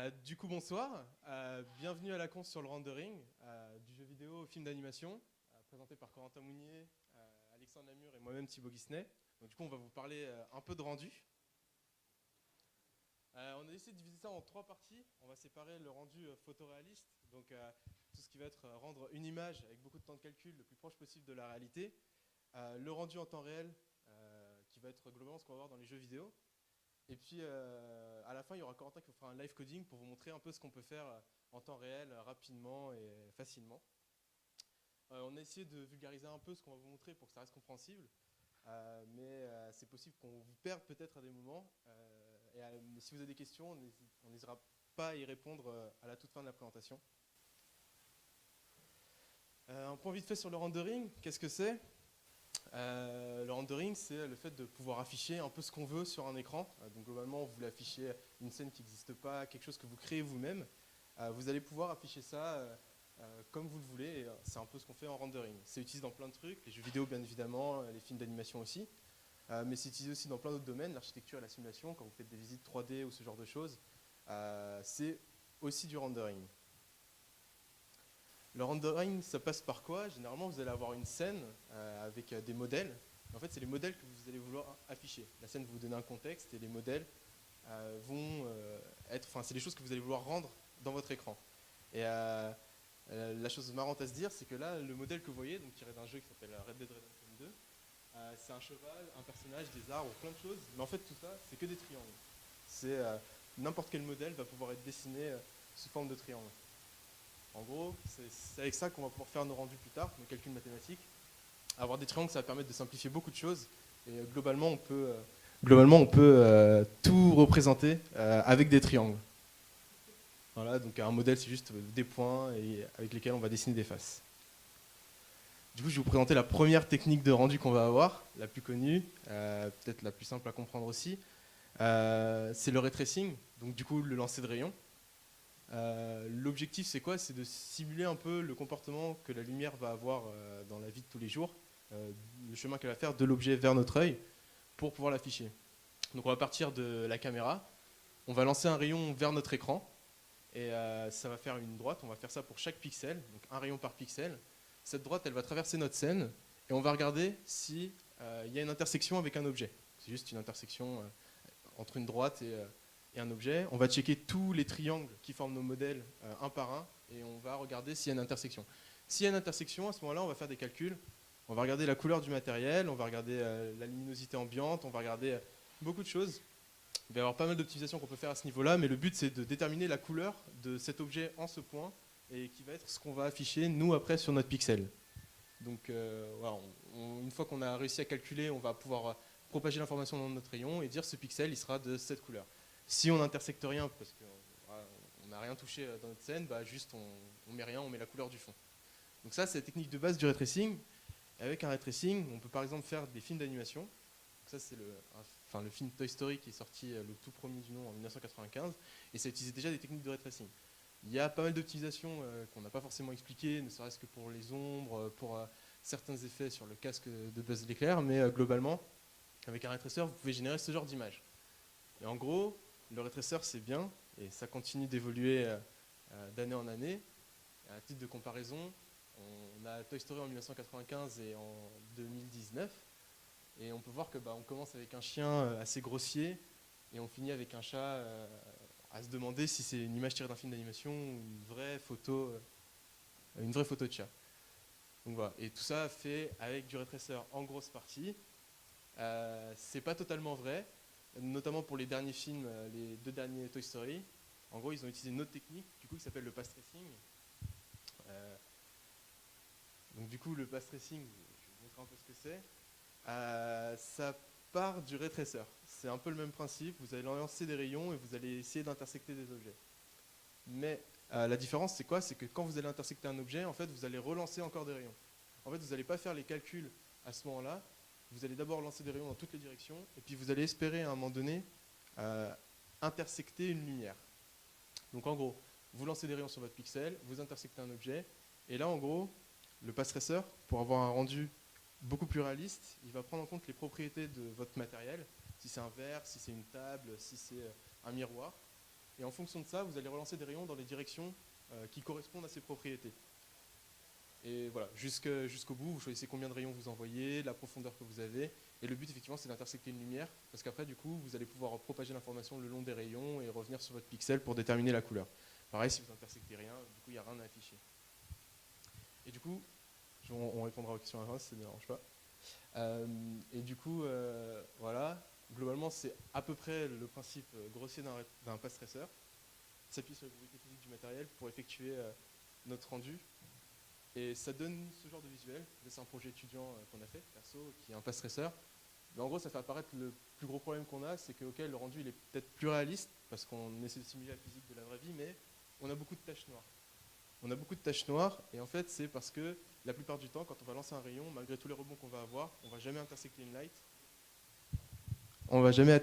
Du coup, bonsoir. Bienvenue à la conf sur le rendering du jeu vidéo au film d'animation, présenté par Corentin Mounier, Alexandre Lamure et moi-même Thibaut Guisnet. Donc, du coup, on va vous parler un peu de rendu. On a essayé de diviser ça en trois parties. On va séparer le rendu photoréaliste, donc tout ce qui va être rendre une image avec beaucoup de temps de calcul le plus proche possible de la réalité. Le rendu en temps réel, qui va être globalement ce qu'on va voir dans les jeux vidéo. Et puis à la fin, il y aura Corentin qui vous fera un live coding pour vous montrer un peu ce qu'on peut faire en temps réel, rapidement et facilement. On a essayé de vulgariser un peu ce qu'on va vous montrer pour que ça reste compréhensible, mais c'est possible qu'on vous perde peut-être à des moments. Mais si vous avez des questions, on n'hésitera pas à y répondre à la toute fin de la présentation. Un point vite fait sur le rendering, qu'est-ce que c'est ? Le rendering, c'est le fait de pouvoir afficher un peu ce qu'on veut sur un écran. Donc globalement, vous voulez afficher une scène qui n'existe pas, quelque chose que vous créez vous-même. Vous allez pouvoir afficher ça comme vous le voulez. Et c'est un peu ce qu'on fait en rendering. C'est utilisé dans plein de trucs, les jeux vidéo bien évidemment, les films d'animation aussi. Mais c'est utilisé aussi dans plein d'autres domaines, l'architecture et la simulation, quand vous faites des visites 3D ou ce genre de choses. C'est aussi du rendering. Le rendering, ça passe par quoi ? Généralement, vous allez avoir une scène avec des modèles. En fait, c'est les modèles que vous allez vouloir afficher. La scène va vous donner un contexte et les modèles vont être... Enfin, c'est les choses que vous allez vouloir rendre dans votre écran. Et la chose marrante à se dire, c'est que là, le modèle que vous voyez, donc tiré d'un jeu qui s'appelle Red Dead Redemption 2, c'est un cheval, un personnage, des arbres, plein de choses. Mais en fait, tout ça, c'est que des triangles. C'est n'importe quel modèle va pouvoir être dessiné sous forme de triangle. En gros, c'est avec ça qu'on va pouvoir faire nos rendus plus tard, nos calculs mathématiques. Avoir des triangles, ça va permettre de simplifier beaucoup de choses. Et globalement, on peut tout représenter avec des triangles. Voilà, donc un modèle, c'est juste des points avec lesquels on va dessiner des faces. Du coup, je vais vous présenter la première technique de rendu qu'on va avoir, la plus connue, peut-être la plus simple à comprendre aussi. C'est le ray tracing, donc du coup le lancer de rayons. L'objectif, c'est quoi ? C'est de simuler un peu le comportement que la lumière va avoir dans la vie de tous les jours, le chemin qu'elle va faire de l'objet vers notre œil pour pouvoir l'afficher. Donc on va partir de la caméra, on va lancer un rayon vers notre écran et ça va faire une droite. On va faire ça pour chaque pixel, donc un rayon par pixel. Cette droite, elle va traverser notre scène et on va regarder s'il y a une intersection avec un objet. C'est juste une intersection entre une droite et un objet. On va checker tous les triangles qui forment nos modèles un par un et on va regarder s'il y a une intersection. S'il y a une intersection, à ce moment-là, on va faire des calculs. On va regarder la couleur du matériel, on va regarder la luminosité ambiante, on va regarder beaucoup de choses. Il va y avoir pas mal d'optimisations qu'on peut faire à ce niveau-là, mais le but, c'est de déterminer la couleur de cet objet en ce point et qui va être ce qu'on va afficher, nous, après, sur notre pixel. Donc, voilà, une fois qu'on a réussi à calculer, on va pouvoir propager l'information dans notre rayon et dire ce pixel, il sera de cette couleur. Si on n'intersecte rien, parce qu'on n'a rien touché dans notre scène, bah juste on met rien, on met la couleur du fond. Donc ça, c'est la technique de base du ray tracing. Avec un ray tracing, on peut par exemple faire des films d'animation. Ça, c'est le film Toy Story qui est sorti le tout premier du nom en 1995, et ça utilisait déjà des techniques de ray tracing. Il y a pas mal d'optimisations qu'on n'a pas forcément expliquées, ne serait-ce que pour les ombres, pour certains effets sur le casque de Buzz l'éclair, mais globalement, avec un ray tracer, vous pouvez générer ce genre d'image. Et en gros, le ray tracer, c'est bien, et ça continue d'évoluer d'année en année. À titre de comparaison, on a Toy Story en 1995 et en 2019, et on peut voir que on commence avec un chien assez grossier, et on finit avec un chat à se demander si c'est une image tirée d'un film d'animation ou une vraie photo de chat. Donc voilà, et tout ça fait avec du ray tracer en grosse partie. C'est pas totalement vrai, notamment pour les derniers films, les deux derniers Toy Story. En gros, ils ont utilisé une autre technique, du coup, qui s'appelle le path tracing. Donc du coup, le path tracing, je vais vous montrer un peu ce que c'est. Ça part du ray tracer. C'est un peu le même principe. Vous allez lancer des rayons et vous allez essayer d'intersecter des objets. Mais la différence, c'est quoi ? C'est que quand vous allez intersecter un objet, en fait, vous allez relancer encore des rayons. En fait, vous n'allez pas faire les calculs à ce moment-là. Vous allez d'abord lancer des rayons dans toutes les directions, et puis vous allez espérer à un moment donné intersecter une lumière. Donc en gros, vous lancez des rayons sur votre pixel, vous intersectez un objet, et là en gros, le path tracer, pour avoir un rendu beaucoup plus réaliste, il va prendre en compte les propriétés de votre matériel, si c'est un verre, si c'est une table, si c'est un miroir, Et en fonction de ça, vous allez relancer des rayons dans les directions qui correspondent à ces propriétés. Et voilà, jusqu'au bout, vous choisissez combien de rayons vous envoyez, la profondeur que vous avez. Et le but, effectivement, c'est d'intersecter une lumière, parce qu'après, du coup, vous allez pouvoir propager l'information le long des rayons et revenir sur votre pixel pour déterminer la couleur. Pareil, si vous intersectez rien, du coup, il n'y a rien à afficher. Et du coup, on répondra aux questions à la fin, si ça ne dérange pas. Et du coup, voilà, globalement, c'est à peu près le principe grossier d'un pass tracer. On s'appuie sur les propriétés physiques du matériel pour effectuer notre rendu. Et ça donne ce genre de visuel. C'est un projet étudiant qu'on a fait, perso, qui est un pass tracer. Mais en gros, ça fait apparaître le plus gros problème qu'on a, c'est que le rendu il est peut-être plus réaliste, parce qu'on essaie de simuler la physique de la vraie vie, mais on a beaucoup de taches noires. On a beaucoup de taches noires, et en fait, c'est parce que la plupart du temps, quand on va lancer un rayon, malgré tous les rebonds qu'on va avoir, on ne va jamais intersecter une light. On va jamais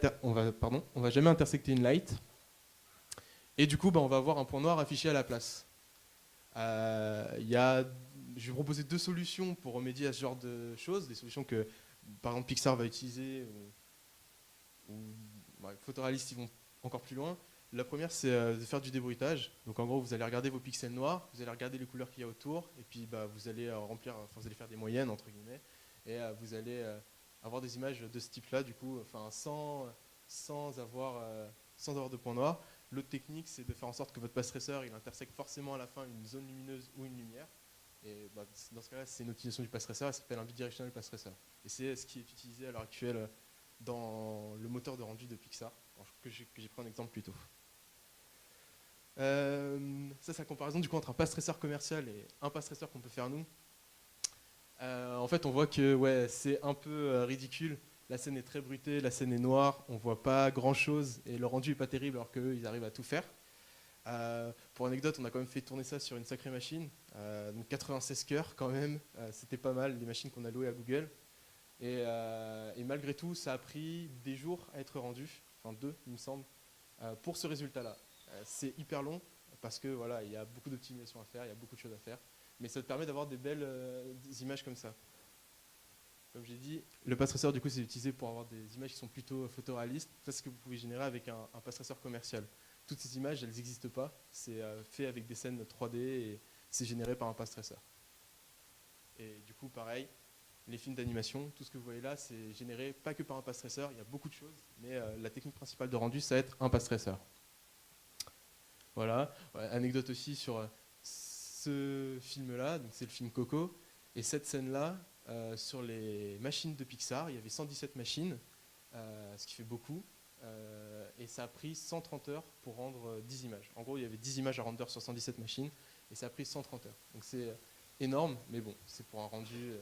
intersecter une light. Et du coup, on va avoir un point noir affiché à la place. Je vais proposer 2 solutions pour remédier à ce genre de choses, des solutions que, par exemple, Pixar va utiliser, photoréalistes, ils vont encore plus loin. La première, c'est de faire du débruitage. Donc en gros, vous allez regarder vos pixels noirs, vous allez regarder les couleurs qu'il y a autour, et puis vous allez vous allez faire des moyennes, entre guillemets, et vous allez avoir des images de ce type-là, du coup, sans avoir de point noir. L'autre technique, c'est de faire en sorte que votre pass tracer, il intersecte forcément à la fin une zone lumineuse ou une lumière. Et dans ce cas-là, c'est une utilisation du pass tracer, ça s'appelle un bidirectional pass tracer. Et c'est ce qui est utilisé à l'heure actuelle dans le moteur de rendu de Pixar, que j'ai pris un exemple plus tôt. Ça, c'est la comparaison du coup entre un pass tracer commercial et un pass tracer qu'on peut faire nous. En fait, on voit que c'est un peu ridicule. La scène est très bruitée, la scène est noire, on voit pas grand chose et le rendu est pas terrible alors qu'eux ils arrivent à tout faire. Pour anecdote, on a quand même fait tourner ça sur une sacrée machine, donc 96 cœurs quand même, c'était pas mal les machines qu'on a louées à Google. Et malgré tout, ça a pris des jours à être rendu, enfin 2 il me semble, pour ce résultat-là. C'est hyper long parce que voilà, il y a beaucoup d'optimisation à faire, il y a beaucoup de choses à faire, mais ça te permet d'avoir des belles des images comme ça. Comme j'ai dit, le pass tracer du coup c'est utilisé pour avoir des images qui sont plutôt photoréalistes. Ça c'est ce que vous pouvez générer avec un pass tracer commercial. Toutes ces images, elles n'existent pas. C'est fait avec des scènes 3D et c'est généré par un pass tracer. Et du coup, pareil, les films d'animation, tout ce que vous voyez là, c'est généré pas que par un pass tracer. Il y a beaucoup de choses, mais la technique principale de rendu, ça va être un pass tracer. Voilà. Anecdote aussi sur ce film-là. Donc c'est le film Coco. Et cette scène-là, sur les machines de Pixar, il y avait 117 machines, ce qui fait beaucoup. Et ça a pris 130 heures pour rendre 10 images. En gros, il y avait 10 images à render sur 117 machines, et ça a pris 130 heures. Donc c'est énorme, mais bon, c'est pour un rendu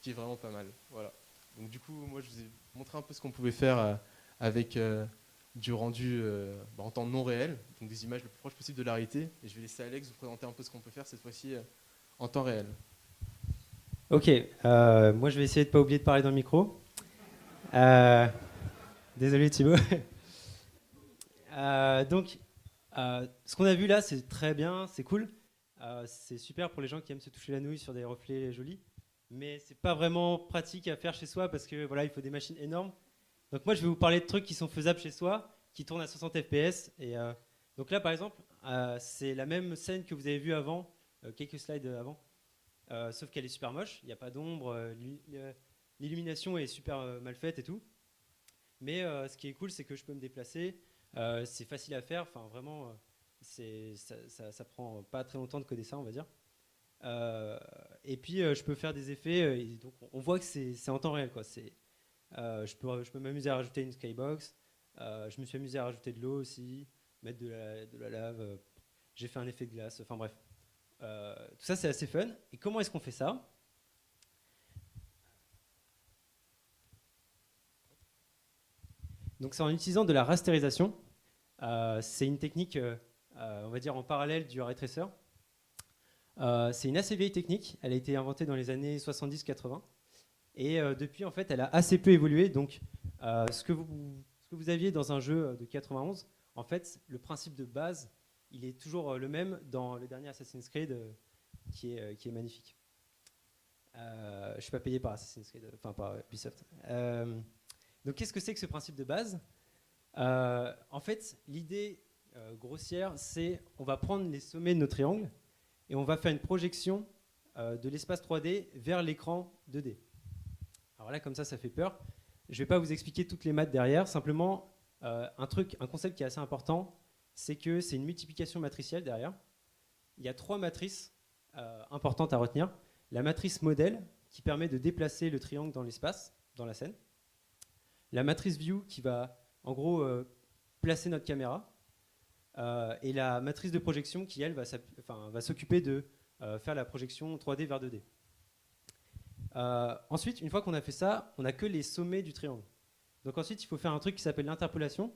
qui est vraiment pas mal. Voilà. Donc du coup, moi, je vous ai montré un peu ce qu'on pouvait faire avec du rendu en temps non réel, donc des images le plus proche possible de la réalité. Et je vais laisser Alex vous présenter un peu ce qu'on peut faire cette fois-ci en temps réel. Ok, moi je vais essayer de ne pas oublier de parler dans le micro. Désolé Thibaut. Donc, ce qu'on a vu là, c'est très bien, c'est cool. C'est super pour les gens qui aiment se toucher la nouille sur des reflets jolis. Mais c'est pas vraiment pratique à faire chez soi parce que voilà, il faut des machines énormes. Donc moi, je vais vous parler de trucs qui sont faisables chez soi, qui tournent à 60 fps. Et donc là, par exemple, c'est la même scène que vous avez vue avant, quelques slides avant. Sauf qu'elle est super moche, il n'y a pas d'ombre, l'illumination est super mal faite et tout. Mais ce qui est cool, c'est que je peux me déplacer, c'est facile à faire, enfin vraiment, ça prend pas très longtemps de coder ça, on va dire. Et puis je peux faire des effets, et donc on voit que c'est en temps réel, quoi. Je peux m'amuser à rajouter une skybox, je me suis amusé à rajouter de l'eau aussi, mettre de la lave, j'ai fait un effet de glace, enfin bref. Tout ça c'est assez fun. Et comment est-ce qu'on fait ça? Donc c'est en utilisant de la rasterisation. C'est une technique, on va dire en parallèle du ray tracer. C'est une assez vieille technique. Elle a été inventée dans les années 70-80. Et depuis, en fait, elle a assez peu évolué. Donc ce que vous aviez dans un jeu de 91, en fait, le principe de base, il est toujours le même dans le dernier Assassin's Creed, qui est magnifique. Je ne suis pas payé par Assassin's Creed, enfin par Ubisoft. Donc qu'est-ce que c'est que ce principe de base? En fait, l'idée grossière, c'est on va prendre les sommets de nos triangles et on va faire une projection de l'espace 3D vers l'écran 2D. Alors là, comme ça fait peur. Je ne vais pas vous expliquer toutes les maths derrière, simplement un concept qui est assez important, c'est que c'est une multiplication matricielle derrière. Il y a 3 matrices importantes à retenir. La matrice modèle, qui permet de déplacer le triangle dans l'espace, dans la scène. La matrice view, qui va en gros placer notre caméra. Et la matrice de projection, qui elle va s'occuper de faire la projection 3D vers 2D. Ensuite, une fois qu'on a fait ça, on n'a que les sommets du triangle. Donc ensuite, il faut faire un truc qui s'appelle l'interpolation.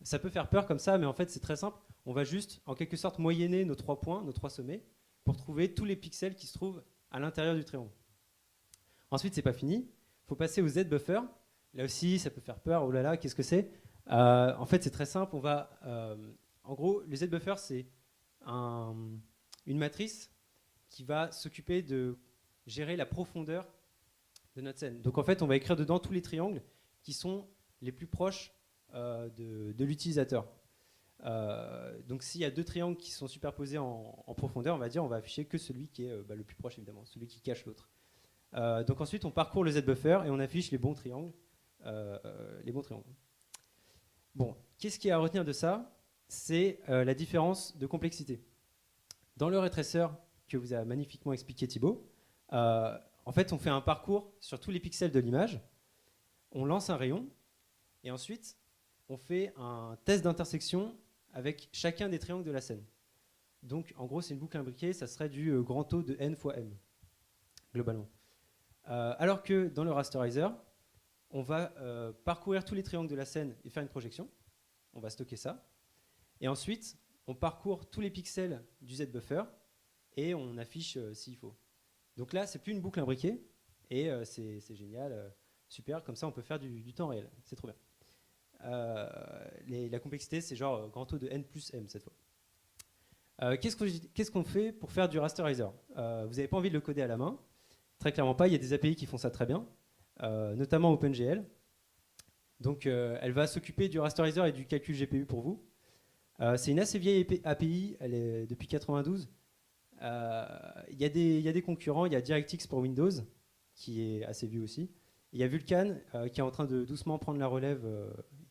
Ça peut faire peur comme ça, mais en fait, c'est très simple. On va juste, en quelque sorte, moyenner nos 3 points, nos 3 sommets, pour trouver tous les pixels qui se trouvent à l'intérieur du triangle. Ensuite, c'est pas fini. Il faut passer au Z-buffer. Là aussi, ça peut faire peur. Oh là là, qu'est-ce que c'est ? En fait, c'est très simple. En gros, le Z-buffer, c'est une matrice qui va s'occuper de gérer la profondeur de notre scène. Donc en fait, on va écrire dedans tous les triangles qui sont les plus proches de l'utilisateur. Donc s'il y a 2 triangles qui sont superposés en profondeur, on va afficher que celui qui est le plus proche, évidemment, celui qui cache l'autre. Donc ensuite, on parcourt le Z-buffer et on affiche les bons triangles. Bon, qu'est-ce qu'il y a à retenir de ça ? C'est la différence de complexité. Dans le ray tracer que vous a magnifiquement expliqué Thibaut, en fait, on fait un parcours sur tous les pixels de l'image, on lance un rayon, et ensuite, on fait un test d'intersection avec chacun des triangles de la scène. Donc, en gros, c'est une boucle imbriquée, ça serait du grand taux de n fois m, globalement. Alors que dans le rasterizer, on va parcourir tous les triangles de la scène et faire une projection. On va stocker ça. Et ensuite, on parcourt tous les pixels du Z-buffer et on affiche s'il faut. Donc là, c'est plus une boucle imbriquée et c'est génial, super. Comme ça, on peut faire du temps réel. C'est trop bien. La complexité, c'est genre grand taux de n plus m cette fois. Qu'est-ce qu'on fait pour faire du rasterizer ? Vous n'avez pas envie de le coder à la main ? Très clairement pas. Il y a des API qui font ça très bien, notamment OpenGL. Donc, elle va s'occuper du rasterizer et du calcul GPU pour vous. C'est une assez vieille API, elle est depuis 92. Il y a des concurrents, il y a DirectX pour Windows, qui est assez vieux aussi. Il y a Vulkan, qui est en train de doucement prendre la relève,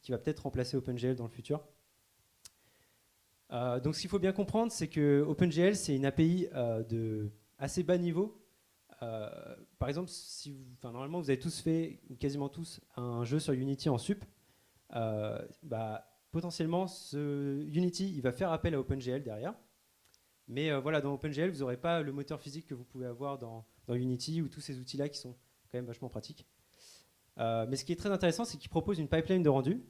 qui va peut-être remplacer OpenGL dans le futur. Donc ce qu'il faut bien comprendre, c'est que OpenGL, c'est une API de assez bas niveau. Par exemple, normalement vous avez tous fait, ou quasiment tous, un jeu sur Unity en sup. Potentiellement, ce Unity, il va faire appel à OpenGL derrière. Mais voilà, dans OpenGL, vous n'aurez pas le moteur physique que vous pouvez avoir dans Unity ou tous ces outils-là qui sont quand même vachement pratiques. Mais ce qui est très intéressant, c'est qu'il propose une pipeline de rendu.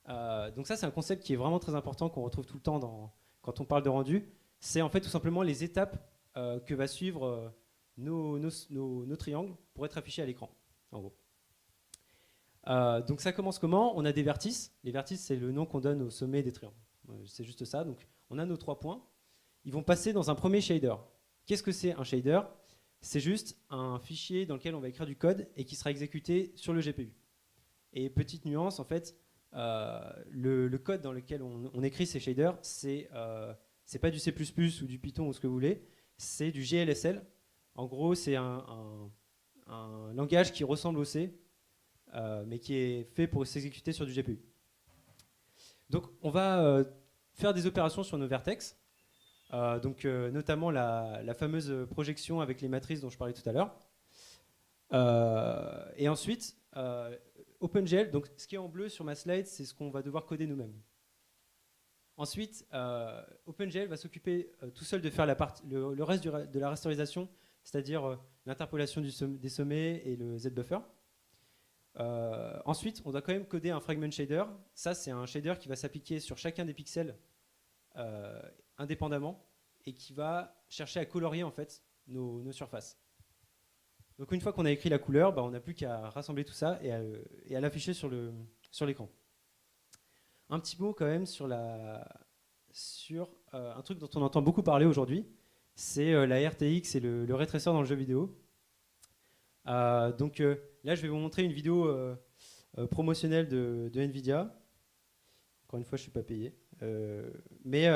Donc ça, c'est un concept qui est vraiment très important, qu'on retrouve tout le temps quand on parle de rendu. C'est en fait tout simplement les étapes que va suivre nos triangles pour être affichés à l'écran, en gros. Donc ça commence comment ? On a des vertices. Les vertices, c'est le nom qu'on donne au sommet des triangles. C'est juste ça. Donc on a nos 3 points. Ils vont passer dans un premier shader. Qu'est-ce que c'est un shader ? C'est juste un fichier dans lequel on va écrire du code et qui sera exécuté sur le GPU. Et petite nuance, en fait, le code dans lequel on écrit ces shaders, c'est pas du C++ ou du Python ou ce que vous voulez, c'est du GLSL. En gros, c'est un langage qui ressemble au C, mais qui est fait pour s'exécuter sur du GPU. Donc, on va faire des opérations sur nos vertex. Notamment la fameuse projection avec les matrices dont je parlais tout à l'heure. Et ensuite, OpenGL, donc ce qui est en bleu sur ma slide, c'est ce qu'on va devoir coder nous-mêmes. Ensuite, OpenGL va s'occuper tout seul de faire le reste de la rasterisation, c'est-à-dire l'interpolation des sommets et le Z-buffer. Ensuite, on doit quand même coder un fragment shader. Ça, c'est un shader qui va s'appliquer sur chacun des pixels indépendamment et qui va chercher à colorier en fait nos surfaces. Donc une fois qu'on a écrit la couleur, on n'a plus qu'à rassembler tout ça et à l'afficher sur l'écran. Un petit mot quand même sur un truc dont on entend beaucoup parler aujourd'hui, c'est la RTX et le ray tracer dans le jeu vidéo. Là, je vais vous montrer une vidéo promotionnelle de Nvidia. Encore une fois, je ne suis pas payé. Mais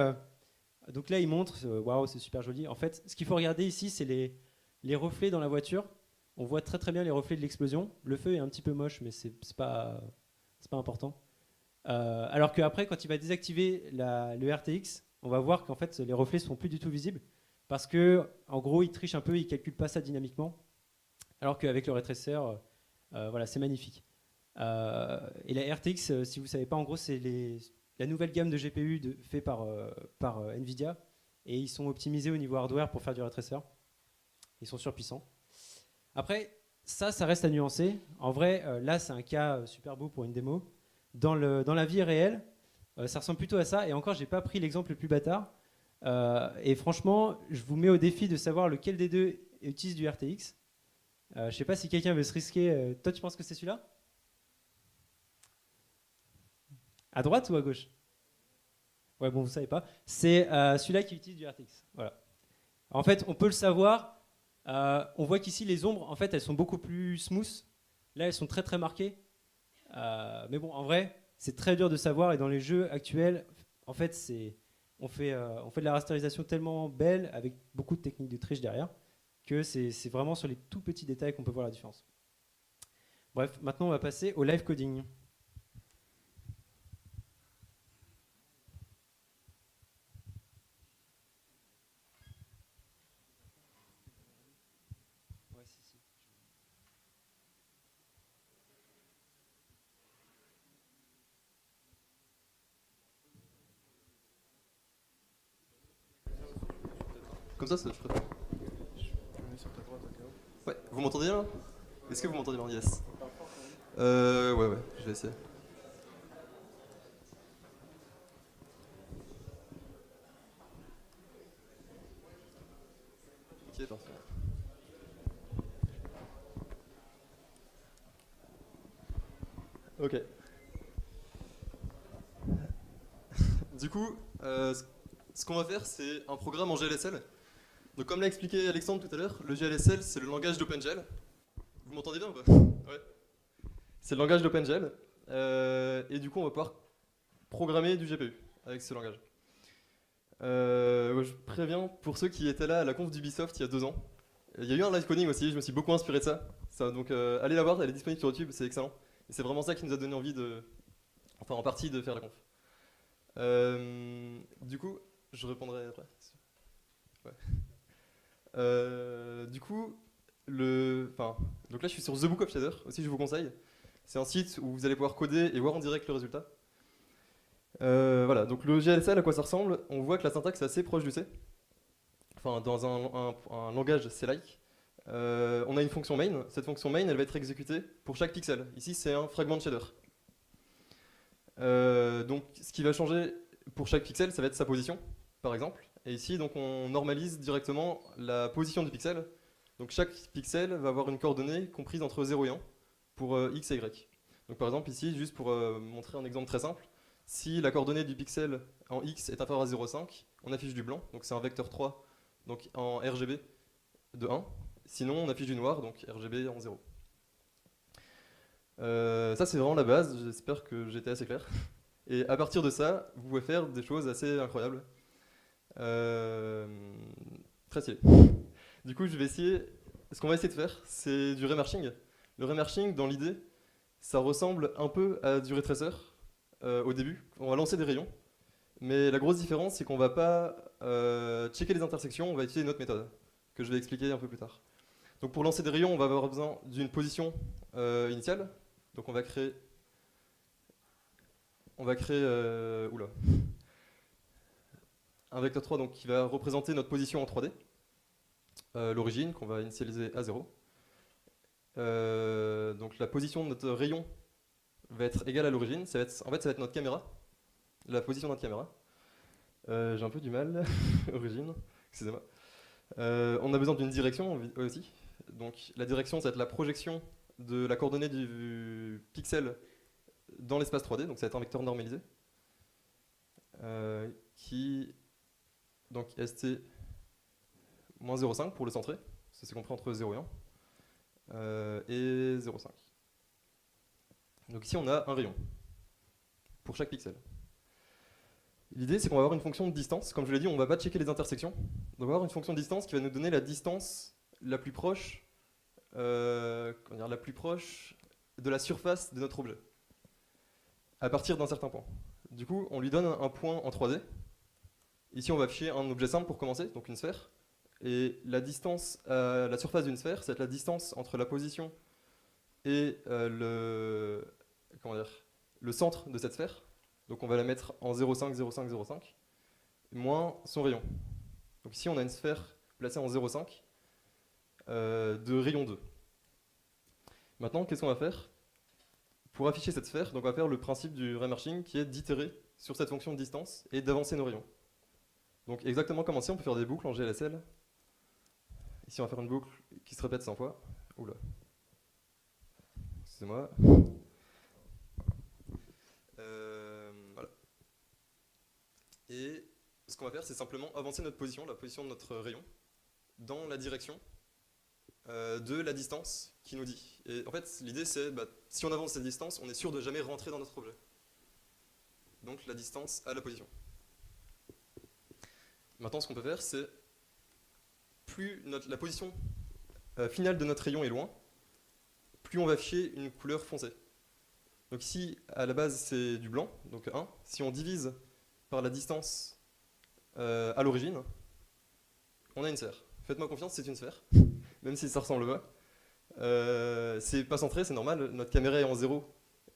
donc là, il montre, waouh, c'est super joli. En fait, ce qu'il faut regarder ici, c'est les reflets dans la voiture. On voit très très bien les reflets de l'explosion. Le feu est un petit peu moche, mais c'est pas important. Alors qu'après, quand il va désactiver le RTX, on va voir qu'en fait, les reflets sont plus du tout visibles parce que, en gros, il triche un peu, il calcule pas ça dynamiquement. Alors qu'avec le ray tracer, voilà, c'est magnifique. Et la RTX, si vous ne savez pas, en gros, c'est la nouvelle gamme de GPU fait par Nvidia. Et ils sont optimisés au niveau hardware pour faire du ray tracer. Ils sont surpuissants. Après, ça reste à nuancer. En vrai, là, c'est un cas super beau pour une démo. Dans la vie réelle, ça ressemble plutôt à ça. Et encore, j'ai pas pris l'exemple le plus bâtard. Et franchement, je vous mets au défi de savoir lequel des deux utilise du RTX. Je sais pas si quelqu'un veut se risquer. Toi, tu penses que c'est celui-là? À droite ou à gauche? Ouais, bon, vous savez pas. C'est celui-là qui utilise du RTX. Voilà. En fait, on peut le savoir. On voit qu'ici, les ombres, en fait, elles sont beaucoup plus smooth. Là, elles sont très très marquées. Mais bon, en vrai, c'est très dur de savoir. Et dans les jeux actuels, en fait, on fait de la rasterisation tellement belle, avec beaucoup de techniques de triche derrière, que c'est vraiment sur les tout petits détails qu'on peut voir la différence. Bref, maintenant, on va passer au live coding. Comme ça, je préfère. Ouais, vous m'entendez bien là? Est-ce que vous m'entendez bien? Yes. Ouais, je vais essayer. Ok, parfait. Ok. Du coup, ce qu'on va faire, c'est un programme en GLSL. Donc comme l'a expliqué Alexandre tout à l'heure, le GLSL, c'est le langage d'OpenGL. Vous m'entendez bien ou pas? Ouais. C'est le langage d'OpenGL. Et du coup, on va pouvoir programmer du GPU avec ce langage. Je préviens, pour ceux qui étaient là à la conf d'Ubisoft il y a 2 ans, il y a eu un live coding aussi, je me suis beaucoup inspiré de ça. Donc allez la voir, elle est disponible sur YouTube, c'est excellent. Et c'est vraiment ça qui nous a donné envie enfin en partie de faire la conf. Du coup, je répondrai après. Ouais. Du coup, donc là je suis sur The Book of Shader, aussi je vous conseille. C'est un site où vous allez pouvoir coder et voir en direct le résultat. Voilà, donc le GLSL, à quoi ça ressemble? On voit que la syntaxe est assez proche du C. Enfin, dans un langage C-like. On a une fonction main. Cette fonction main, elle va être exécutée pour chaque pixel. Ici, c'est un fragment de shader. Donc, ce qui va changer pour chaque pixel, ça va être sa position, par exemple. Et ici, donc, on normalise directement la position du pixel. Donc, chaque pixel va avoir une coordonnée comprise entre 0 et 1 pour x et y. Donc, par exemple, ici, juste pour montrer un exemple très simple, si la coordonnée du pixel en x est inférieure à 0,5, on affiche du blanc, donc c'est un vecteur 3, donc en RGB de 1. Sinon, on affiche du noir, donc RGB en 0. Ça, c'est vraiment la base, j'espère que j'étais assez clair. Et à partir de ça, vous pouvez faire des choses assez incroyables. Très stylé. Du coup, ce qu'on va essayer de faire, c'est du remarching. Le remarching, dans l'idée, ça ressemble un peu à du ray tracer au début. On va lancer des rayons, mais la grosse différence, c'est qu'on va pas checker les intersections, on va utiliser une autre méthode, que je vais expliquer un peu plus tard. Donc pour lancer des rayons, on va avoir besoin d'une position initiale. Donc on va créer un vecteur 3 donc, qui va représenter notre position en 3D, l'origine qu'on va initialiser à 0. Donc la position de notre rayon va être égale à l'origine. En fait, ça va être notre caméra, la position de notre caméra. J'ai un peu du mal, origine, excusez-moi. On a besoin d'une direction aussi. Donc la direction, ça va être la projection de la coordonnée du pixel dans l'espace 3D, donc ça va être un vecteur normalisé. Donc st moins 0,5 pour le centrer, ça c'est compris entre 0 et 1, et 0,5. Donc ici on a un rayon pour chaque pixel. L'idée, c'est qu'on va avoir une fonction de distance. Comme je l'ai dit, on ne va pas checker les intersections. Donc on va avoir une fonction de distance qui va nous donner la distance la plus proche, comment dire, la plus proche de la surface de notre objet, à partir d'un certain point. Du coup, on lui donne un point en 3D. Ici, on va afficher un objet simple pour commencer, donc une sphère. Et la distance à la surface d'une sphère, c'est la distance entre la position et comment dire, le centre de cette sphère. Donc on va la mettre en 0,5, 0,5, 0,5, moins son rayon. Donc ici, on a une sphère placée en 0,5 de rayon 2. Maintenant, qu'est-ce qu'on va faire? Pour afficher cette sphère, donc on va faire le principe du remarching qui est d'itérer sur cette fonction de distance et d'avancer nos rayons. Donc exactement comme ici, on peut faire des boucles en GLSL. Ici, on va faire une boucle qui se répète 100 fois. Oula. Excusez-moi. Voilà. Et ce qu'on va faire, c'est simplement avancer notre position, la position de notre rayon, dans la direction de la distance qui nous dit. Et en fait, l'idée, c'est si on avance cette distance, on est sûr de jamais rentrer dans notre objet. Donc la distance à la position. Maintenant, ce qu'on peut faire, c'est plus la position finale de notre rayon est loin, plus on va afficher une couleur foncée. Donc ici, à la base, c'est du blanc, donc 1. Si on divise par la distance à l'origine, on a une sphère. Faites-moi confiance, c'est une sphère, même si ça ressemble pas. C'est pas centré, c'est normal, notre caméra est en 0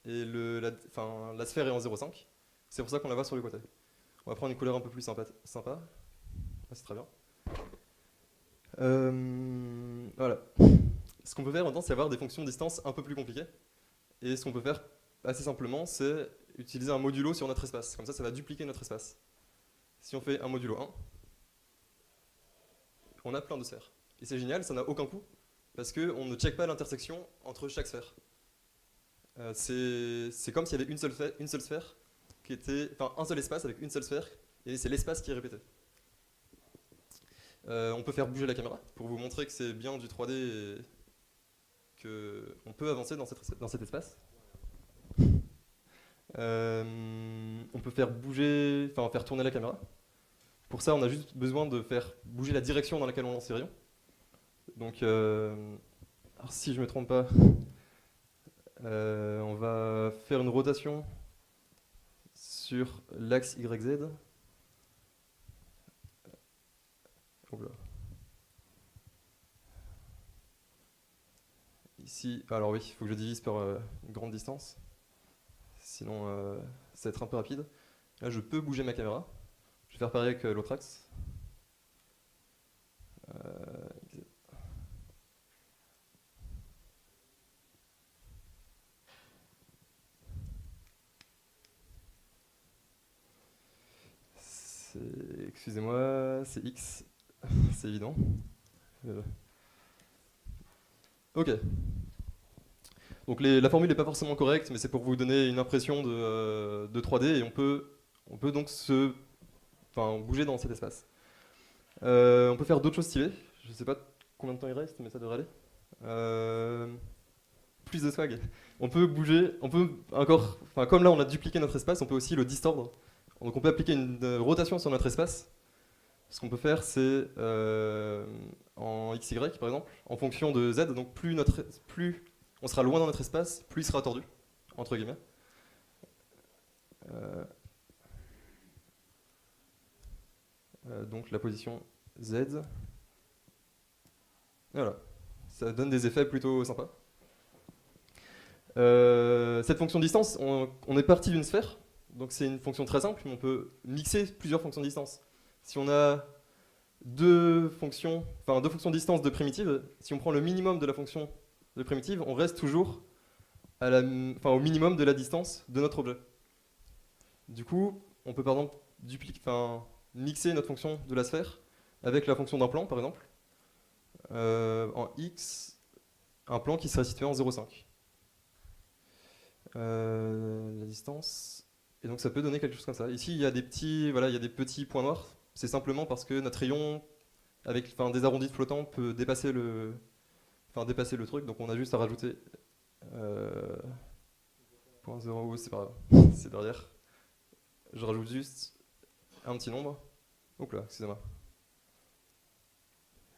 et la sphère est en 0,5. C'est pour ça qu'on la voit sur le côté. On va prendre une couleur un peu plus sympa. Ah, c'est très bien. Voilà. Ce qu'on peut faire maintenant, c'est avoir des fonctions de distance un peu plus compliquées. Et ce qu'on peut faire assez simplement, c'est utiliser un modulo sur notre espace. Comme ça va dupliquer notre espace. Si on fait un modulo 1, on a plein de sphères. Et c'est génial, ça n'a aucun coût, parce qu'on ne check pas l'intersection entre chaque sphère. C'est comme s'il y avait une seule sphère, qui était, enfin un seul espace avec une seule sphère, et c'est l'espace qui est répété. On peut faire bouger la caméra pour vous montrer que c'est bien du 3D et qu'on peut avancer dans cet espace. On peut faire bouger, enfin faire tourner la caméra. Pour ça, on a juste besoin de faire bouger la direction dans laquelle on lance les rayons. Donc, alors si je ne me trompe pas, on va faire une rotation sur l'axe YZ. Oula. Ici, alors oui, il faut que je divise par une grande distance. Sinon, ça va être un peu rapide. Là, je peux bouger ma caméra. Je vais faire pareil avec l'autre axe. Excusez-moi, c'est X, c'est évident. Ok. Donc la formule n'est pas forcément correcte, mais c'est pour vous donner une impression de 3D et on peut donc bouger dans cet espace. On peut faire d'autres choses stylées. Je ne sais pas combien de temps il reste, mais ça devrait aller. Plus de swag. On peut bouger, on peut encore, comme là on a dupliqué notre espace, on peut aussi le distordre. Donc on peut appliquer une rotation sur notre espace. Ce qu'on peut faire, c'est en XY par exemple, en fonction de Z, donc plus on sera loin dans notre espace, plus il sera tordu, entre guillemets. Donc la position Z. Voilà, ça donne des effets plutôt sympas. Cette fonction de distance, on est parti d'une sphère, donc c'est une fonction très simple, mais on peut mixer plusieurs fonctions de distance. Si on a deux fonctions de distance de primitive, si on prend le minimum de la fonction de primitive, on reste toujours au minimum de la distance de notre objet. Du coup, on peut par exemple mixer notre fonction de la sphère avec la fonction d'un plan, par exemple, en x, un plan qui serait situé en 0,5. La distance, et donc ça peut donner quelque chose comme ça. Ici, il y a des petits points noirs. C'est simplement parce que notre rayon, avec des arrondis flottants, peut dépasser le truc. Donc on a juste à rajouter 0,0, c'est pas grave, c'est derrière. Je rajoute juste un petit nombre. Donc là, excusez-moi.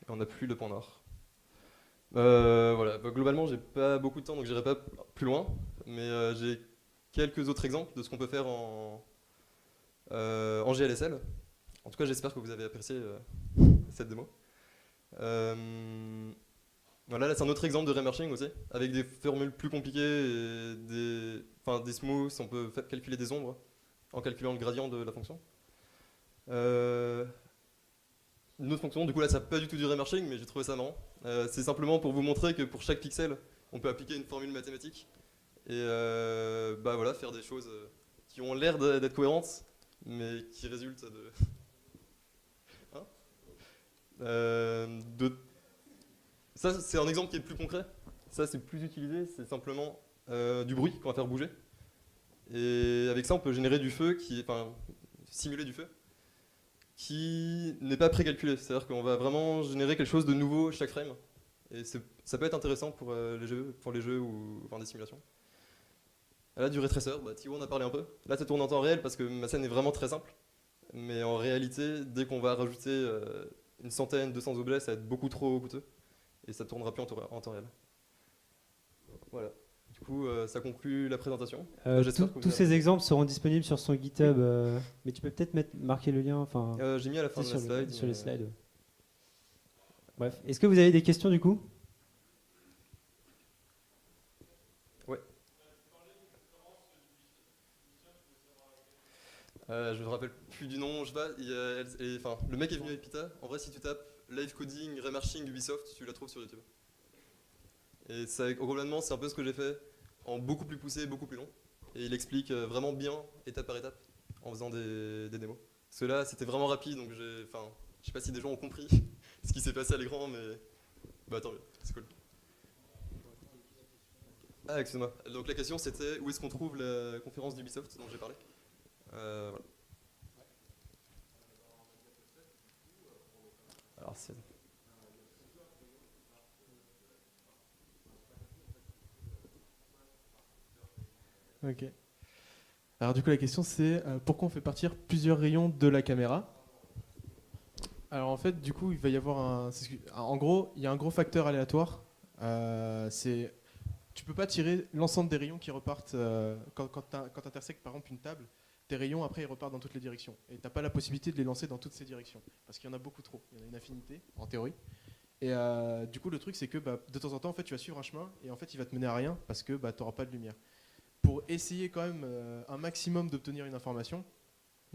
Et on n'a plus le point noir. Voilà. Bah, globalement, j'ai pas beaucoup de temps, donc j'irai pas plus loin. Mais j'ai quelques autres exemples de ce qu'on peut faire en GLSL. En tout cas, j'espère que vous avez apprécié cette démo. Voilà, là c'est un autre exemple de remerging aussi, avec des formules plus compliquées et des smooths, on peut calculer des ombres en calculant le gradient de la fonction. Une autre fonction, du coup là ça n'a pas du tout du remerging, mais j'ai trouvé ça marrant. C'est simplement pour vous montrer que pour chaque pixel, on peut appliquer une formule mathématique et bah voilà, faire des choses qui ont l'air d'être cohérentes, mais qui résultent de... Hein Ça, c'est un exemple qui est plus concret. Ça, c'est plus utilisé, c'est simplement du bruit qu'on va faire bouger. Et avec ça, on peut générer du feu, simuler du feu, qui n'est pas précalculé. C'est-à-dire qu'on va vraiment générer quelque chose de nouveau chaque frame. Et ça peut être intéressant pour les jeux ou des simulations. Là, du ray tracer, Thibaut en a parlé un peu. Là, ça tourne en temps réel parce que ma scène est vraiment très simple. Mais en réalité, dès qu'on va rajouter une centaine, 200 objets, ça va être beaucoup trop coûteux. Et ça ne tournera plus en temps réel. Voilà. Du coup, ça conclut la présentation. Tous ces exemples seront disponibles sur son GitHub, mais tu peux peut-être marquer le lien. J'ai mis à la fin de la slide. Sur les slides. Ouais. Bref, est-ce que vous avez des questions du coup? Ouais. Je me rappelle plus du nom. Le mec est venu avec Pita. En vrai, si tu tapes live coding, remarching Ubisoft, tu la trouves sur YouTube. Et ça, globalement, c'est un peu ce que j'ai fait en beaucoup plus poussé, beaucoup plus long. Et il explique vraiment bien, étape par étape, en faisant des démos. Parce que là, c'était vraiment rapide, donc je sais pas si des gens ont compris ce qui s'est passé à l'écran, mais tant mieux, c'est cool. Ah, excuse-moi. Donc la question, c'était où est-ce qu'on trouve la conférence d'Ubisoft dont j'ai parlé. Voilà. Alors, c'est... Ok. Alors du coup la question c'est pourquoi on fait partir plusieurs rayons de la caméra? Alors en fait du coup il va y avoir en gros il y a un gros facteur aléatoire. Tu peux pas tirer l'ensemble des rayons qui repartent quand tu intersectes par exemple une table. Tes rayons après ils repartent dans toutes les directions et t'as pas la possibilité de les lancer dans toutes ces directions parce qu'il y en a beaucoup trop. Il y en a une infinité en théorie. Et du coup le truc c'est que de temps en temps en fait tu vas suivre un chemin et en fait il va te mener à rien parce que tu n'auras pas de lumière. Pour essayer quand même un maximum d'obtenir une information,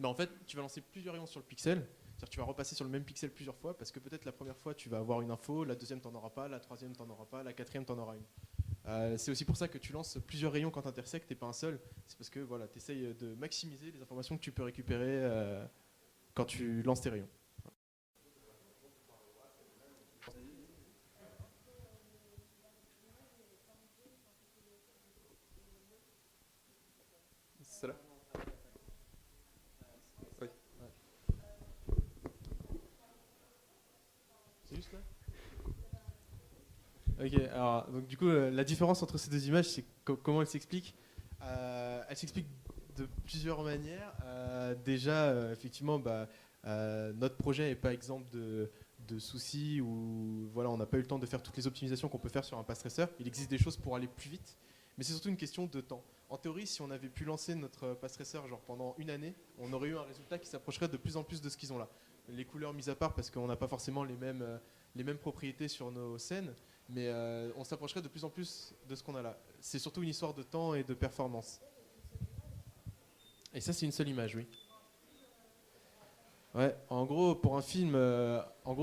en fait, tu vas lancer plusieurs rayons sur le pixel. C'est-à-dire que tu vas repasser sur le même pixel plusieurs fois parce que peut-être la première fois, tu vas avoir une info, la deuxième, tu n'en auras pas, la troisième, tu n'en auras pas, la quatrième, tu en auras une. C'est aussi pour ça que tu lances plusieurs rayons quand tu intersectes et pas un seul. C'est parce que voilà, tu essayes de maximiser les informations que tu peux récupérer quand tu lances tes rayons. C'est là. Oui. C'est juste là. Ok, alors donc du coup la différence entre ces deux images, c'est comment elles s'expliquent. Elles s'expliquent de plusieurs manières. Déjà, effectivement, notre projet n'est pas exempt de soucis ou voilà, on n'a pas eu le temps de faire toutes les optimisations qu'on peut faire sur un pass tracer. Il existe des choses pour aller plus vite, mais c'est surtout une question de temps. En théorie, si on avait pu lancer notre pass tracer pendant une année, on aurait eu un résultat qui s'approcherait de plus en plus de ce qu'ils ont là. Les couleurs mises à part parce qu'on n'a pas forcément les mêmes propriétés sur nos scènes, mais on s'approcherait de plus en plus de ce qu'on a là. C'est surtout une histoire de temps et de performance. Et ça, c'est une seule image, oui. Ouais, en gros, pour un film,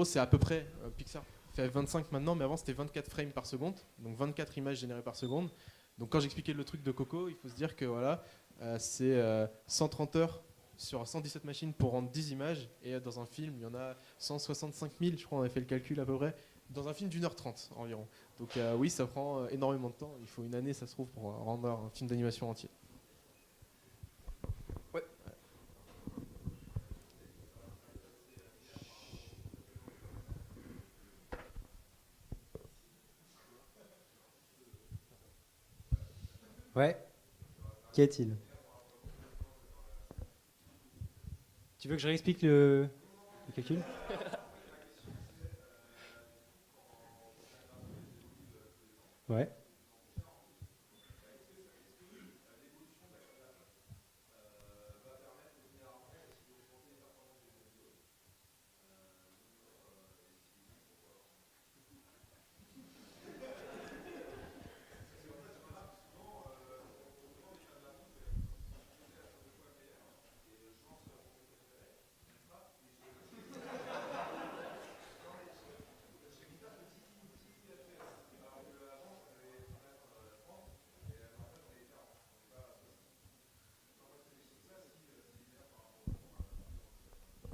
c'est à peu près, Pixar fait 25 maintenant, mais avant c'était 24 frames par seconde, donc 24 images générées par seconde. Donc quand j'expliquais le truc de Coco, il faut se dire que voilà, c'est 130 heures sur 117 machines pour rendre 10 images, et dans un film, il y en a 165 000, je crois, on avait fait le calcul à peu près, dans un film d'1h30 environ. Donc oui, ça prend énormément de temps, il faut une année, ça se trouve, pour rendre un film d'animation entier. Ouais. Ouais. Qu'y a-t-il? Tu veux que je réexplique le calcul? Ouais.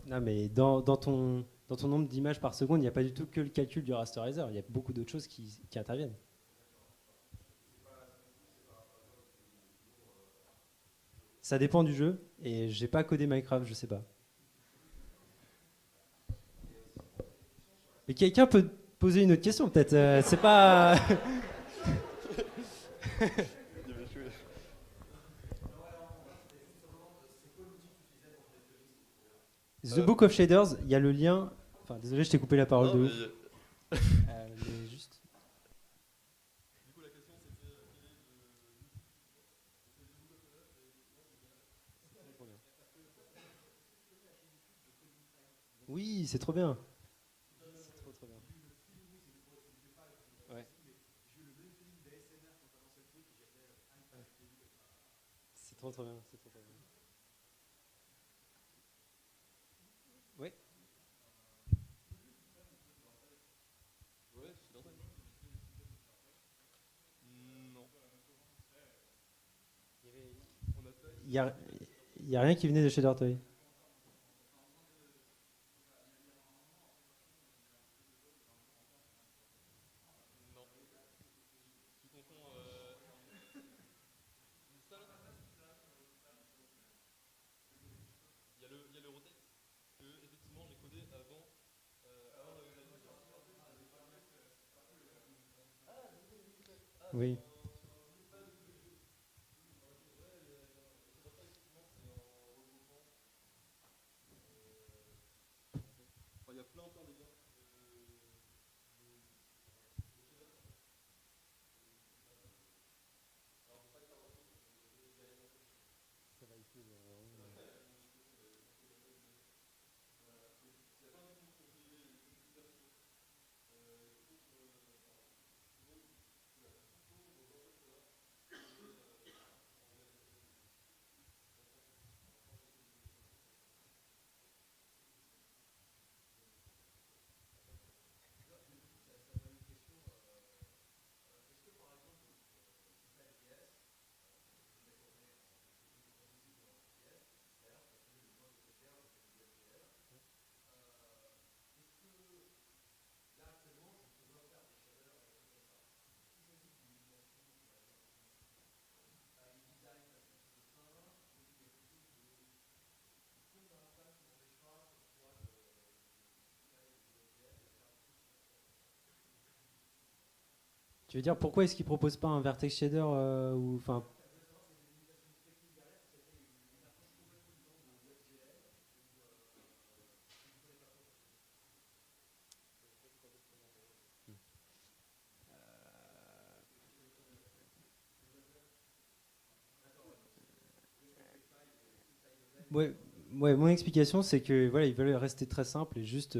Non, mais dans ton nombre d'images par seconde, il n'y a pas du tout que le calcul du rasterizer. Il y a beaucoup d'autres choses qui interviennent. Ça dépend du jeu, et j'ai pas codé Minecraft, je sais pas. Mais quelqu'un peut poser une autre question, peut-être. C'est pas. The Book of Shaders, il y a le lien. Enfin, désolé, je t'ai coupé la parole Non, de mais ouf. Mais juste. Oui, c'est trop bien. C'est trop trop bien. Ouais. C'est trop trop bien. C'est trop trop bien. Ouais. Il y a, il y a rien qui venait de chez Dartoy. Oui. Tu veux dire pourquoi est-ce qu'ils proposent pas un vertex shader ou enfin. Ouais, ouais, mon explication c'est que voilà, ils veulent rester très simples et juste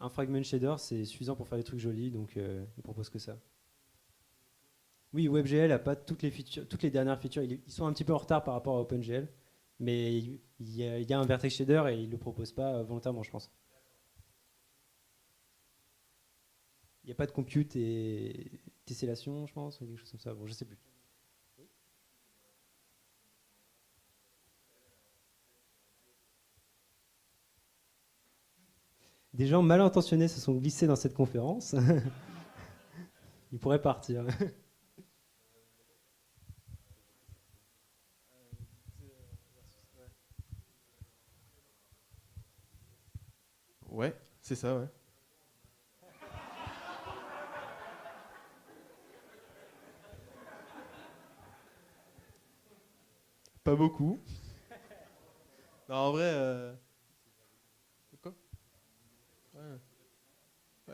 un fragment shader c'est suffisant pour faire des trucs jolis, donc ils proposent que ça. Oui, WebGL a pas toutes les features, toutes les dernières features. Ils sont un petit peu en retard par rapport à OpenGL, mais il y a un vertex shader et ils le proposent pas volontairement, je pense. Il n'y a pas de compute et tessellation, je pense, ou quelque chose comme ça. Bon, je sais plus. Des gens mal intentionnés se sont glissés dans cette conférence. Ils pourraient partir. Ouais, c'est ça, ouais. Pas beaucoup. Non, en vrai,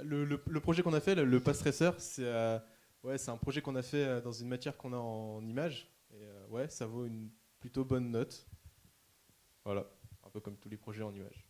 Le projet qu'on a fait, le Pass Tracer, c'est un projet qu'on a fait dans une matière qu'on a en image. Et ouais, ça vaut une plutôt bonne note. Voilà, un peu comme tous les projets en image.